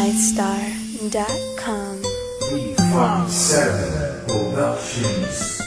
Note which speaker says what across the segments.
Speaker 1: MyStar.com.
Speaker 2: 357 Productions.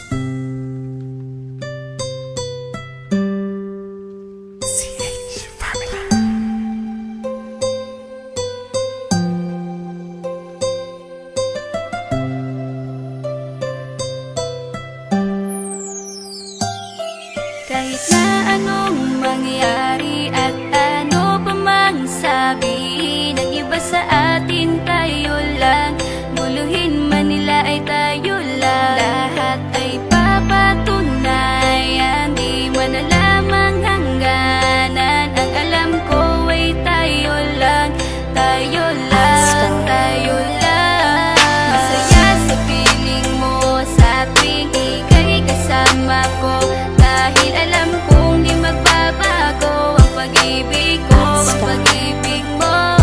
Speaker 3: Kahit na anong mangyari at ano pa mang sabihin ng iba sa atin, tayo lang. Muluhin man nila ay tayo lang. Lahat ay papatunayan, di man alamang hangganan. Ang alam ko ay tayo lang, tayo lang, tayo lang. Masaya sa piling mo sa tuwing ika'y kasama ko, dahil alam kong di magbabago ang pag-ibig ko, ang pag-ibig mo.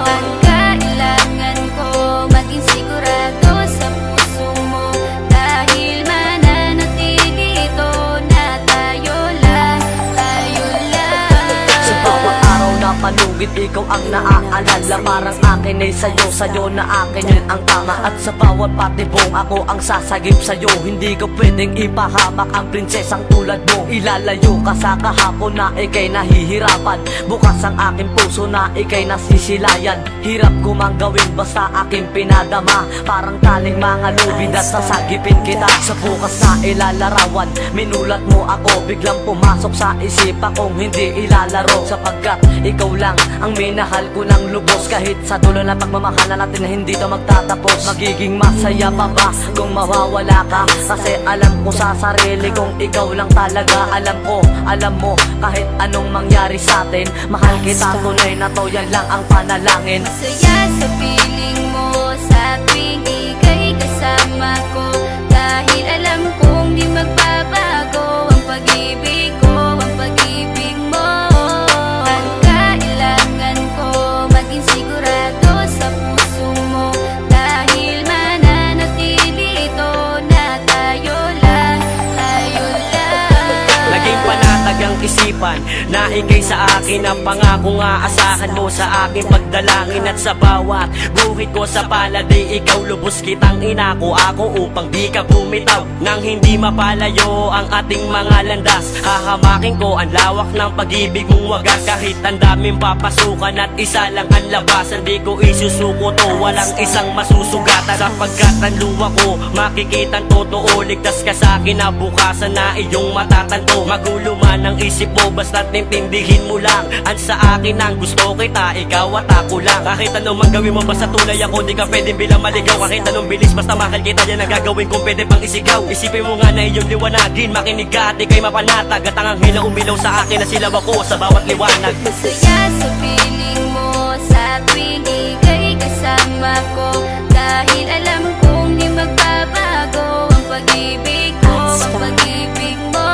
Speaker 3: Ang kailangan ko maging sigurado sa puso mo, dahil mananatili ito na tayo lang, tayo lang.
Speaker 4: Sa bawat araw na panugit, ikaw ang naaalala. Parang akin ay sa'yo na akin yun ang tama. At sa bawat patibong, ako ang sasagip sa'yo. Hindi ko pwedeng ipahamak ang prinsesang tulad mo. Ilalayo ka sa kahapon na ikay nahihirapan. Bukas ang aking puso na ikay nasisilayan. Hirap ko mang gawin basta aking pinadama. Parang taling mga lubid at sasagipin kita. Sa bukas na ilalarawan, minulat mo ako. Biglang pumasok sa isipa kong hindi ilalaro. Sapagkat ikaw lang ang minahal ko ng lubos. Kahit sa dulo na pagmamahalan natin na hindi to magtatapos. Magiging masaya pa ba kung mawawala ka? Kasi alam ko sa sarili kong ikaw lang talaga. Alam ko, alam mo, kahit anong mangyari sa atin, mahal kita tunay na to, yan lang ang panalangin.
Speaker 3: Masaya sa piling mo sa tuwing ika'y kasama ko, dahil alam kong di magbabago ang pag-ibig ko, ang pag-ibig mo. Ang kailangan ko maging sigurado sa puso mo, dahil mananatili ito na tayo lang, tayo lang.
Speaker 5: Naging panatag ang isipan na ikay sa akin ang pangako nga asahan mo sa aking pagdalangin. At sa bawat guhit ko sa palad ikaw lubos kitang inako ako upang di ka bumitaw. Nang hindi mapalayo ang ating mga landas, hahamakin ko ang lawak ng pag-ibig mong wagas. Kahit ang daming papasukan at isa lang ang labasan, di ko isusuko to, walang isang masusugatan. Sapagkat ang luwa ko makikitang totoo, ligtas ka sa akin na bukasan na iyong matatanto. Magulo man ang isip mo, basta't intindihin mo lang ang sa akin ang gusto kita, ikaw at ako lang. Kahit anong man gawin mo, basta tunay ako, di ka pwedeng bilang maligaw. Kahit anong bilis, basta mahal kita, yan ang gagawin kung pwede pang isigaw. Isipin mo nga na iyong liwanagin, makinig ka at ikay mapanatag. At ang anghel na umilaw sa akin na silaw ako sa bawat liwanag.
Speaker 3: Masaya sa piling mo sa tuwing ika'y kasama ko, dahil alam kong di magbabago ang pag-ibig ko, ang pag-ibig mo.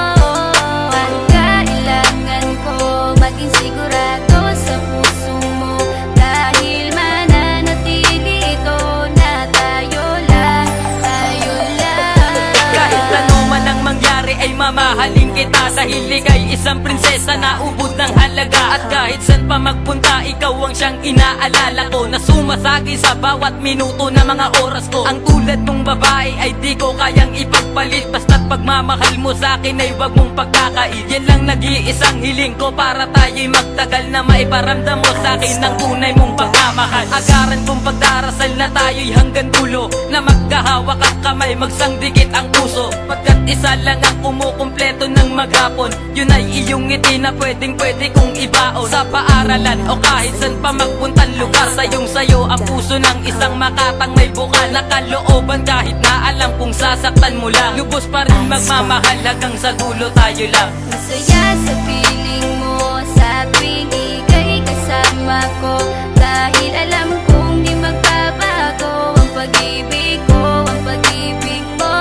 Speaker 3: Ang kailangan ko maging sigurado sa puso mo, dahil mananatili ito na tayo lang, tayo lang.
Speaker 4: Kahit ano man ang mangyari ay mamahalin kita, dahil ika'y isang prinsesa na ubod ng halaga. At kahit saan pa magpunta, ikaw ang siyang inaalala ko, na sumasagi sa bawat minuto na mga oras ko. Ang tulad mong babae ay di ko kayang ipagpalit, basta't pagmamahal mo sa akin ay wag mong pagkakait. Yan lang nag-iisang hiling ko para tayo'y magtagal, na maiparamdam mo sa akin ang tunay mong pagmamahal. Agaran kong pagdarasal na tayo'y hanggang dulo, na magkahawak ang kamay, magsangdikit ang puso. Pagkat isa lang ang kumukumpleto ng maghapon, yun ay iyong ngiti na pwedeng pwede kong ibaon. Sa paaralan o kahit saan pa magpuntang lugar, sayong sayo ang puso ng isang makatang may bukal na kalooban. Kahit na alam kung sasaktan mo lang, lubos pa rin magmamahal hanggang sa dulo tayo lang.
Speaker 3: Masaya sa piling mo sa tuwing ika'y kasama ko, dahil alam kong di magbabago ang pag-ibig ko, ang pag-ibig mo.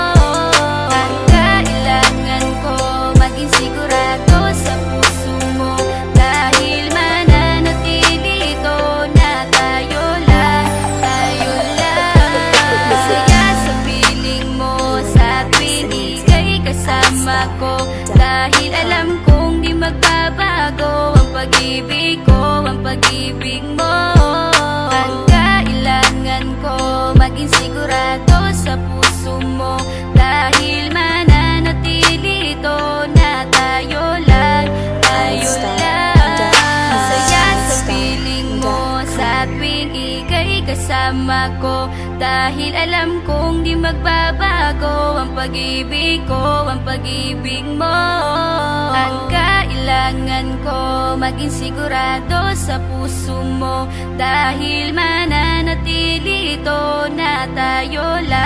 Speaker 3: Ang kailangan ko maging sigurado sa puso mo, dahil mananatili ito na tayo lang, tayo lang. Masaya sa piling mo sa tuwing ika'y kasama ko, dahil alam kong di magbabago ang pag-ibig ko, ang pag-ibig mo. Ang kasama ko. Dahil alam kong di magbabago ang pag-ibig ko, ang pag-ibig mo. Ang kailangan ko, maging sigurado sa puso mo. Dahil mananatili ito na tayo lang.